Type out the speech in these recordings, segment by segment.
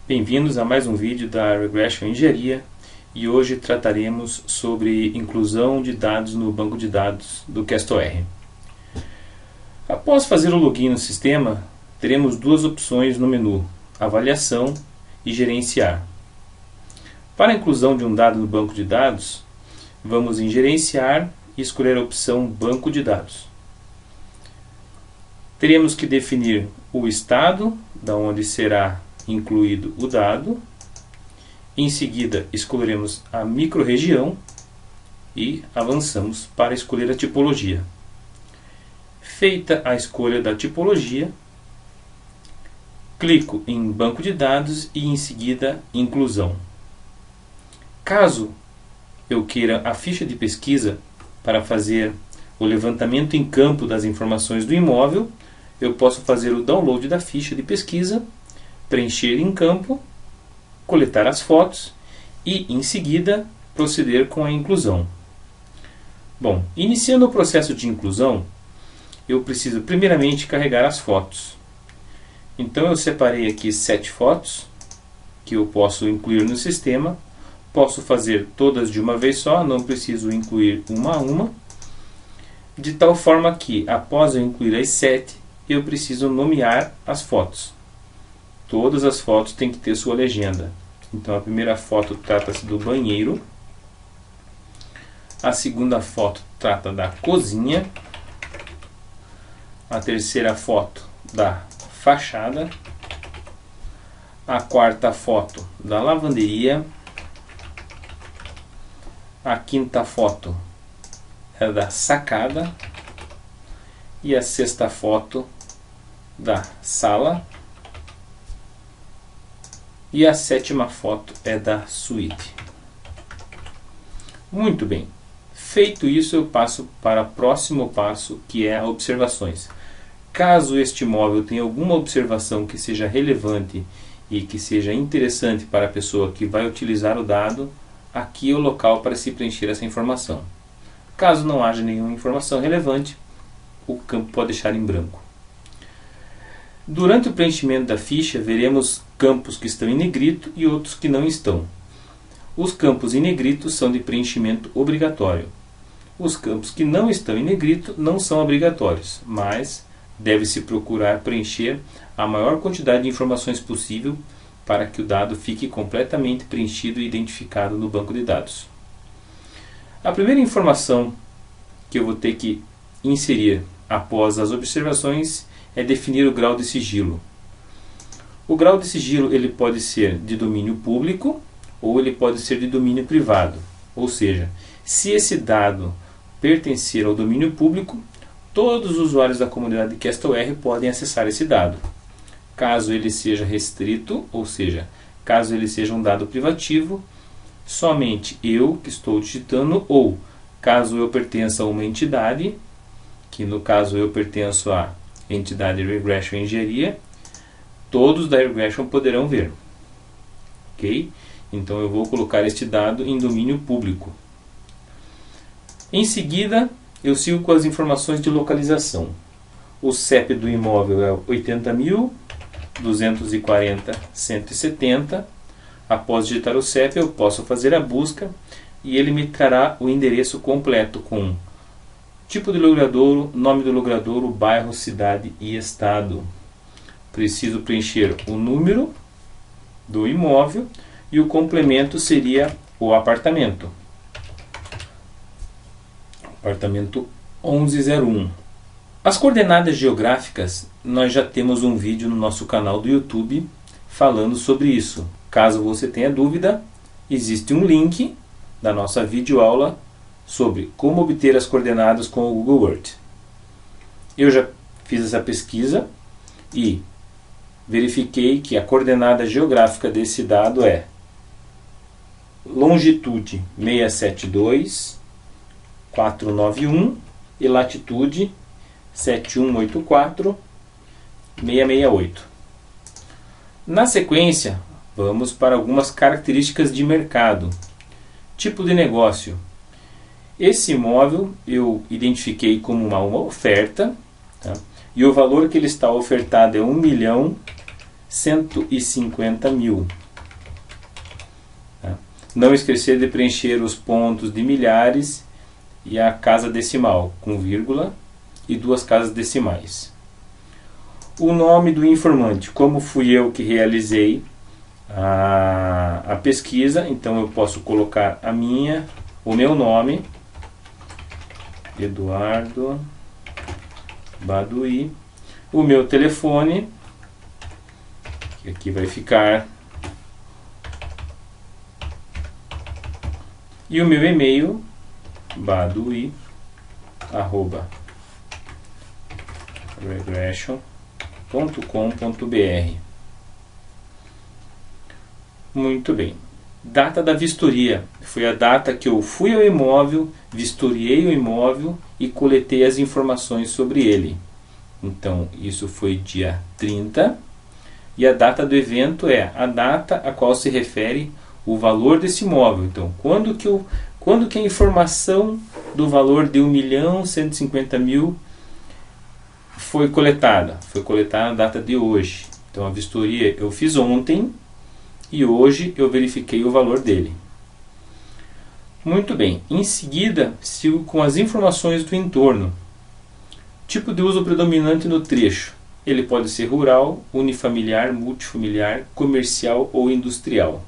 Bem-vindos a mais um vídeo da Regression Engenharia e hoje trataremos sobre inclusão de dados no banco de dados do CastleR. Após fazer o login no sistema, teremos duas opções no menu: Avaliação e Gerenciar. Para a inclusão de um dado no banco de dados, vamos em Gerenciar e escolher a opção Banco de Dados. Teremos que definir o estado, da onde será incluído o dado. Em seguida, escolheremos a microrregião e avançamos para escolher a tipologia. Feita a escolha da tipologia, clico em Banco de Dados e em seguida Inclusão. Caso eu queira a ficha de pesquisa para fazer o levantamento em campo das informações do imóvel, eu posso fazer o download da ficha de pesquisa, preencher em campo, coletar as fotos e, em seguida, proceder com a inclusão. Bom, iniciando o processo de inclusão, eu preciso primeiramente carregar as fotos. Então eu separei aqui 7 fotos que eu posso incluir no sistema. Posso fazer todas de uma vez só, não preciso incluir uma a uma. De tal forma que, após eu incluir as 7, eu preciso nomear as fotos. Todas as fotos têm que ter sua legenda. Então a primeira foto trata-se do banheiro. A segunda foto trata da cozinha. A terceira foto da fachada. A quarta foto da lavanderia. A quinta foto é da sacada. E a sexta foto da sala. E a sétima foto é da suíte. Muito bem. Feito isso, eu passo para o próximo passo, que é observações. Caso este imóvel tenha alguma observação que seja relevante e que seja interessante para a pessoa que vai utilizar o dado, aqui é o local para se preencher essa informação. Caso não haja nenhuma informação relevante, o campo pode deixar em branco. Durante o preenchimento da ficha, veremos campos que estão em negrito e outros que não estão. Os campos em negrito são de preenchimento obrigatório. Os campos que não estão em negrito não são obrigatórios, mas deve-se procurar preencher a maior quantidade de informações possível para que o dado fique completamente preenchido e identificado no banco de dados. A primeira informação que eu vou ter que inserir após as observações é definir o grau de sigilo. O grau de sigilo ele pode ser de domínio público ou ele pode ser de domínio privado. Ou seja, se esse dado pertencer ao domínio público, todos os usuários da comunidade de CastleR podem acessar esse dado. Caso ele seja restrito, ou seja, caso ele seja um dado privativo, somente eu que estou digitando, ou caso eu pertença a uma entidade, que no caso eu pertenço à entidade Regression Engenharia, todos da Regression poderão ver. Ok? Então eu vou colocar este dado em domínio público. Em seguida, eu sigo com as informações de localização. O CEP do imóvel é 80.240.170. Após digitar o CEP, eu posso fazer a busca e ele me trará o endereço completo com tipo de logradouro, nome do logradouro, bairro, cidade e estado. Preciso preencher o número do imóvel e o complemento seria o apartamento. Apartamento 1101. As coordenadas geográficas, nós já temos um vídeo no nosso canal do YouTube falando sobre isso. Caso você tenha dúvida, existe um link da nossa videoaula sobre como obter as coordenadas com o Google Earth. Eu já fiz essa pesquisa e verifiquei que a coordenada geográfica desse dado é longitude 672.491 e latitude 7184.668. Na sequência, vamos para algumas características de mercado. Tipo de negócio. Esse imóvel eu identifiquei como uma oferta, tá? E o valor que ele está ofertado é 150 mil. Não esquecer de preencher os pontos de milhares e a casa decimal, com vírgula e 2 casas decimais. O nome do informante, como fui eu que realizei a pesquisa, então eu posso colocar o meu nome, Eduardo Baduy, o meu telefone, que aqui vai ficar, e o meu e-mail, baduy@regression.com.br. Muito bem. Data da vistoria. Foi a data que eu fui ao imóvel, vistoriei o imóvel e coletei as informações sobre ele. Então, isso foi dia 30. E a data do evento é a data a qual se refere o valor desse imóvel. Então, quando que a informação do valor de 1.150.000 foi coletada? Foi coletada na data de hoje. Então, a vistoria eu fiz ontem e hoje eu verifiquei o valor dele. Muito bem. Em seguida, sigo com as informações do entorno. Tipo de uso predominante no trecho. Ele pode ser rural, unifamiliar, multifamiliar, comercial ou industrial.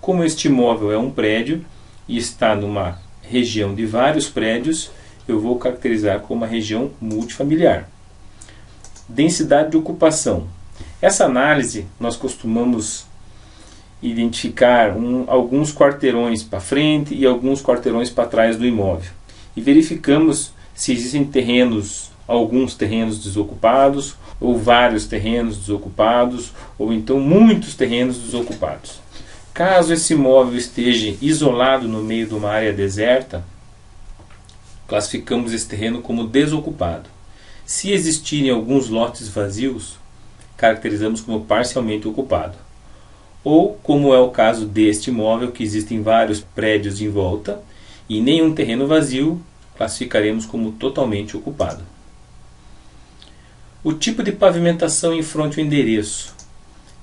Como este imóvel é um prédio e está numa região de vários prédios, eu vou caracterizar como uma região multifamiliar. Densidade de ocupação. Essa análise nós costumamos identificar alguns quarteirões para frente e alguns quarteirões para trás do imóvel. E verificamos se existem alguns terrenos desocupados, ou vários terrenos desocupados, ou então muitos terrenos desocupados. Caso esse imóvel esteja isolado no meio de uma área deserta, classificamos esse terreno como desocupado. Se existirem alguns lotes vazios, caracterizamos como parcialmente ocupado. Ou, como é o caso deste imóvel, que existem vários prédios em volta e nenhum terreno vazio, classificaremos como totalmente ocupado. O tipo de pavimentação em fronte ao endereço.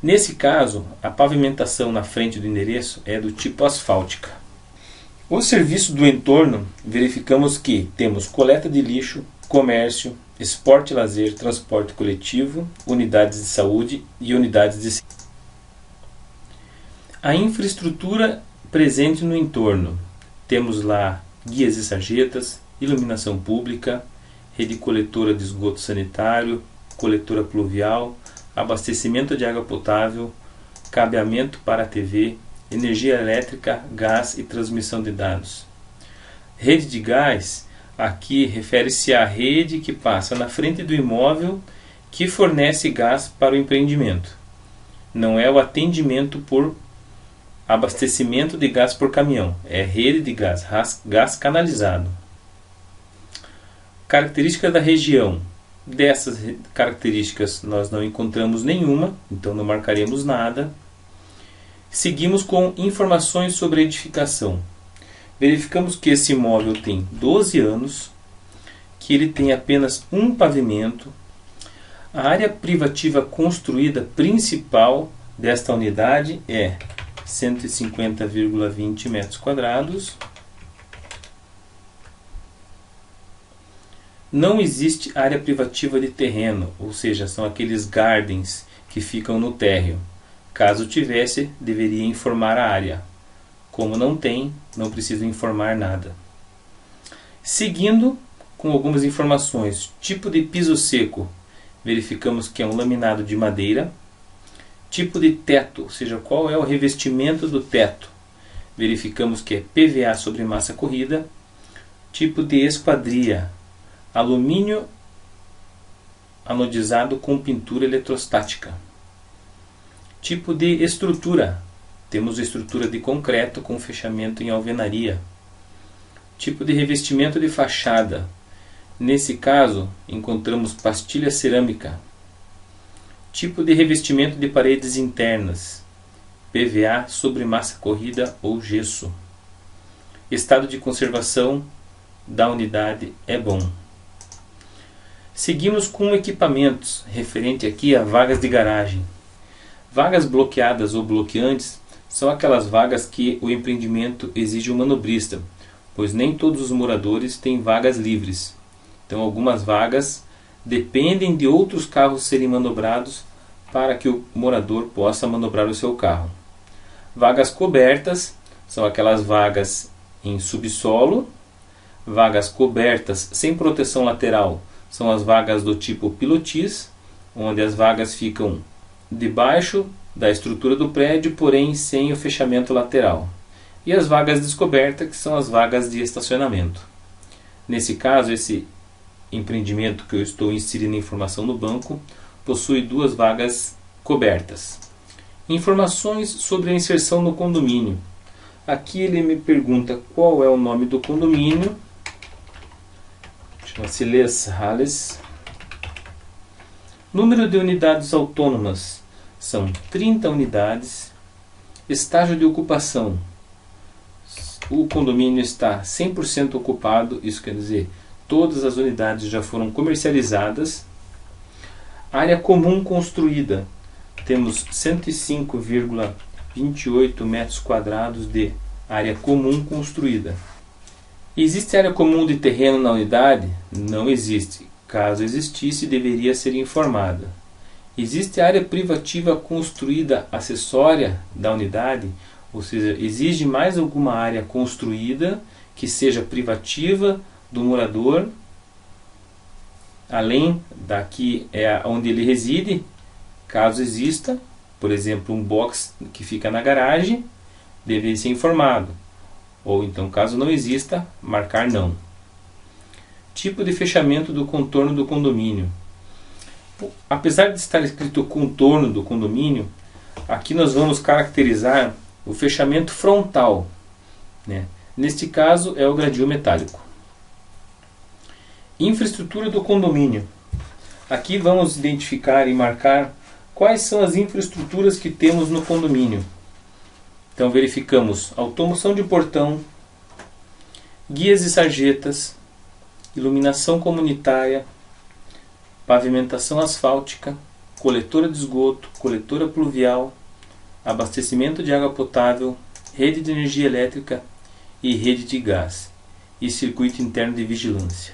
Nesse caso, a pavimentação na frente do endereço é do tipo asfáltica. O serviço do entorno, verificamos que temos coleta de lixo, comércio, esporte e lazer, transporte coletivo, unidades de saúde e unidades de... A infraestrutura presente no entorno. Temos lá guias e sarjetas, iluminação pública, rede coletora de esgoto sanitário, coletora pluvial, abastecimento de água potável, cabeamento para a TV, energia elétrica, gás e transmissão de dados. Rede de gás, aqui refere-se à rede que passa na frente do imóvel que fornece gás para o empreendimento. Não é o atendimento por abastecimento de gás por caminhão, é rede de gás canalizado. Características da região. Dessas características nós não encontramos nenhuma, então não marcaremos nada. Seguimos com informações sobre a edificação. Verificamos que esse imóvel tem 12 anos, que ele tem apenas um pavimento. A área privativa construída principal desta unidade é 150,20 metros quadrados. Não existe área privativa de terreno, ou seja, são aqueles gardens que ficam no térreo. Caso tivesse, deveria informar a área. Como não tem, não precisa informar nada. Seguindo com algumas informações. Tipo de piso seco. Verificamos que é um laminado de madeira. Tipo de teto, ou seja, qual é o revestimento do teto. Verificamos que é PVA sobre massa corrida. Tipo de esquadria. Alumínio anodizado com pintura eletrostática. Tipo de estrutura. Temos estrutura de concreto com fechamento em alvenaria. Tipo de revestimento de fachada. Nesse caso, encontramos pastilha cerâmica. Tipo de revestimento de paredes internas. PVA sobre massa corrida ou gesso. Estado de conservação da unidade é bom. Seguimos com equipamentos, referente aqui a vagas de garagem. Vagas bloqueadas ou bloqueantes são aquelas vagas que o empreendimento exige um manobrista, pois nem todos os moradores têm vagas livres. Então, algumas vagas dependem de outros carros serem manobrados para que o morador possa manobrar o seu carro. Vagas cobertas são aquelas vagas em subsolo. Vagas cobertas sem proteção lateral são as vagas do tipo pilotis, onde as vagas ficam debaixo da estrutura do prédio, porém sem o fechamento lateral. E as vagas descobertas, que são as vagas de estacionamento. Nesse caso, esse empreendimento que eu estou inserindo informação no banco possui 2 vagas cobertas. Informações sobre a inserção no condomínio. Aqui ele me pergunta qual é o nome do condomínio. Chama-se Les Halles. Número de unidades autônomas são 30 unidades. Estágio de ocupação. O condomínio está 100% ocupado, isso quer dizer, todas as unidades já foram comercializadas. Área comum construída. Temos 105,28 metros quadrados de área comum construída. Existe área comum de terreno na unidade? Não existe. Caso existisse, deveria ser informada. Existe área privativa construída acessória da unidade? Ou seja, exige mais alguma área construída que seja privativa do morador, além da que é onde ele reside. Caso exista, por exemplo, um box que fica na garagem, deve ser informado. Ou então, caso não exista, marcar não. Tipo de fechamento do contorno do condomínio. Apesar de estar escrito contorno do condomínio, aqui nós vamos caracterizar o fechamento frontal, né? Neste caso é o gradil metálico. Infraestrutura do condomínio. Aqui vamos identificar e marcar quais são as infraestruturas que temos no condomínio. Então verificamos automoção de portão, guias e sarjetas, iluminação comunitária, pavimentação asfáltica, coletora de esgoto, coletora pluvial, abastecimento de água potável, rede de energia elétrica e rede de gás, e circuito interno de vigilância.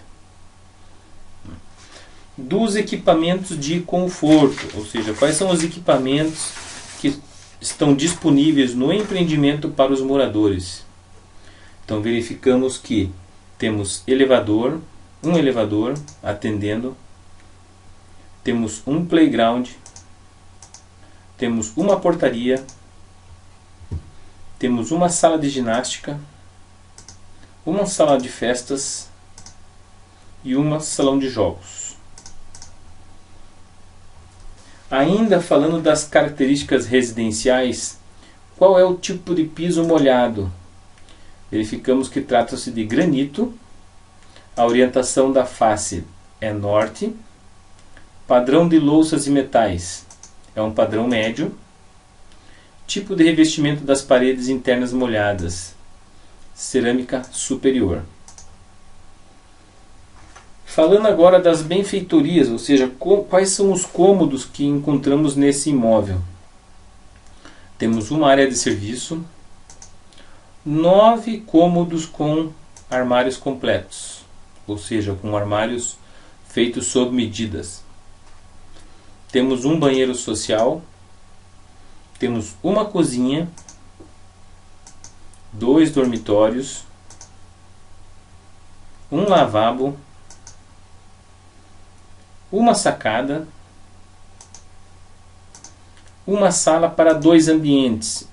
Dos equipamentos de conforto, ou seja, quais são os equipamentos que estão disponíveis no empreendimento para os moradores. Então verificamos que temos um elevador atendendo, temos um playground, temos uma portaria, temos uma sala de ginástica, uma sala de festas e uma salão de jogos. Ainda falando das características residenciais, qual é o tipo de piso molhado? Verificamos que trata-se de granito, a orientação da face é norte, padrão de louças e metais é um padrão médio, tipo de revestimento das paredes internas molhadas, cerâmica superior. Falando agora das benfeitorias, ou seja, quais são os cômodos que encontramos nesse imóvel. Temos uma área de serviço, 9 cômodos com armários completos, ou seja, com armários feitos sob medidas. Temos um banheiro social, temos uma cozinha, 2 dormitórios, um lavabo, uma sacada, uma sala para 2 ambientes.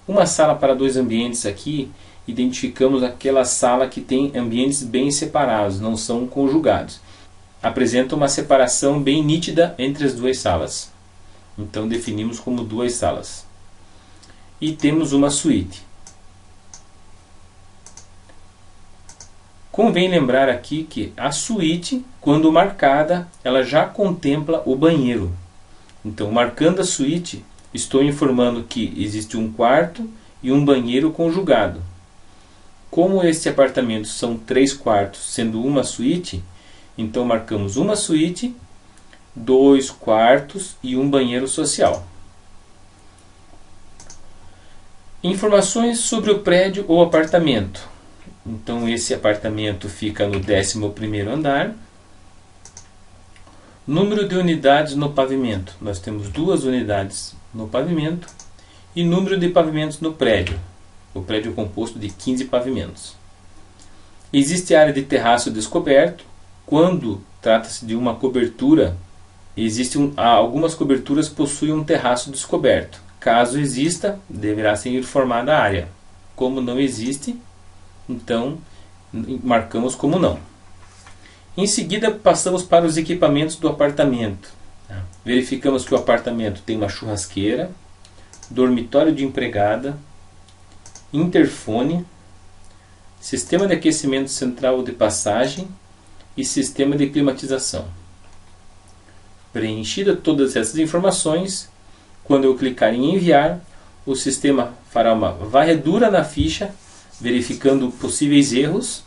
Uma sala para 2 ambientes aqui, identificamos aquela sala que tem ambientes bem separados, não são conjugados. Apresenta uma separação bem nítida entre as 2 salas. Então definimos como 2 salas. E temos uma suíte. Convém lembrar aqui que a suíte, quando marcada, ela já contempla o banheiro. Então, marcando a suíte, estou informando que existe um quarto e um banheiro conjugado. Como este apartamento são 3 quartos, sendo uma suíte, então marcamos uma suíte, 2 quartos e um banheiro social. Informações sobre o prédio ou apartamento. Então esse apartamento fica no 11º andar. Número de unidades no pavimento. Nós temos 2 unidades no pavimento. E número de pavimentos no prédio. O prédio é composto de 15 pavimentos. Existe área de terraço descoberto. Quando trata-se de uma cobertura, algumas coberturas possuem um terraço descoberto. Caso exista, deverá ser informada a área. Como não existe, então marcamos como não. Em seguida, passamos para os equipamentos do apartamento. Verificamos que o apartamento tem uma churrasqueira, dormitório de empregada, interfone, sistema de aquecimento central ou de passagem e sistema de climatização. Preenchidas todas essas informações, quando eu clicar em enviar, o sistema fará uma varredura na ficha, verificando possíveis erros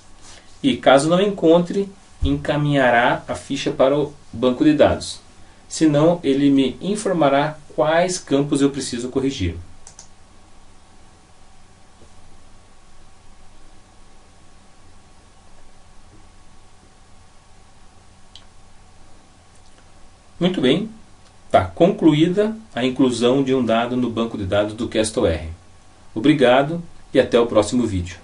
e, caso não encontre, encaminhará a ficha para o banco de dados. Senão, ele me informará quais campos eu preciso corrigir. Muito bem, está concluída a inclusão de um dado no banco de dados do CastorR. Obrigado e até o próximo vídeo.